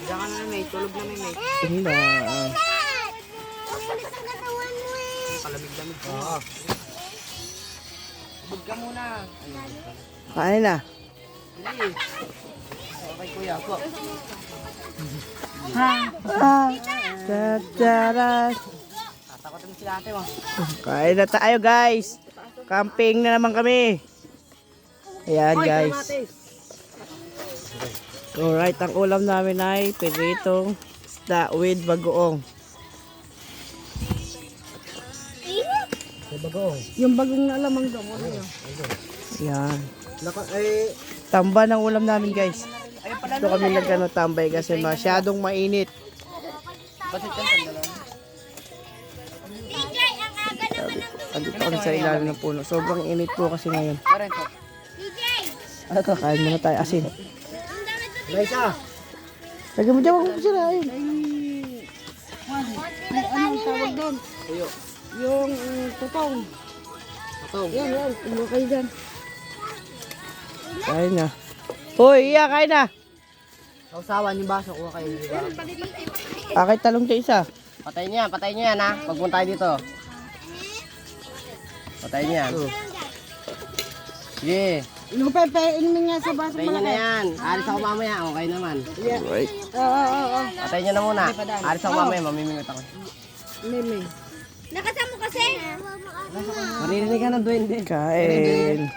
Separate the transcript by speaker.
Speaker 1: Diyan ka na may, tulog na may.
Speaker 2: Hindi.
Speaker 3: Kulit ang katawan mo eh.
Speaker 1: Palamig-lamig ka. Oo. Bug ka muna.
Speaker 2: Kain na.
Speaker 1: Hindi. Okay kuya po.
Speaker 2: Tataras.
Speaker 1: Tatakotin mo sila ate mo.
Speaker 2: Kain na tayo guys. Camping na naman kami. Ayan guys. Alright, ang ulam namin ay piritong isda with bagoong. Yung bagong na lamang daw. Ayan. Tamba ng ulam namin guys. Ito kami tambay kasi masyadong mainit.
Speaker 1: Ba't ito ang dalawa?
Speaker 3: DJ, ang aga naman ng
Speaker 2: Andito kami sa ilalim ng puno. Sobrang init po kasi ngayon.
Speaker 1: Karen po.
Speaker 3: DJ.
Speaker 2: Ito, kain muna tayo asin.
Speaker 3: Ang dami sa
Speaker 1: Laisa.
Speaker 2: Lagyan mo dyan, wag mo sila. Ayun.
Speaker 3: Anong tawag doon?
Speaker 1: Tuyo.
Speaker 2: Yung tutong.
Speaker 1: Patong.
Speaker 2: Yan. Ano kayo dyan? Kain na. Hoy, iya, kain na.
Speaker 1: Sausawan yung baso, kuha kayo. Di ba?
Speaker 2: Akay talong tayo isa.
Speaker 1: Patayin niya yan ha. Pagpunta tayo dito. Patayin niya. Sige.
Speaker 2: Lupepein mo niya sa baso
Speaker 1: Patayin niya na yan. Alis ako mamaya. Okay naman.
Speaker 2: Right. Oo.
Speaker 1: Patayin niya na muna. Alis ako mamaya. Mamimingot ako.
Speaker 3: Nakasama mo kasi?
Speaker 1: Maririnig ka ng duwende.
Speaker 2: Kain.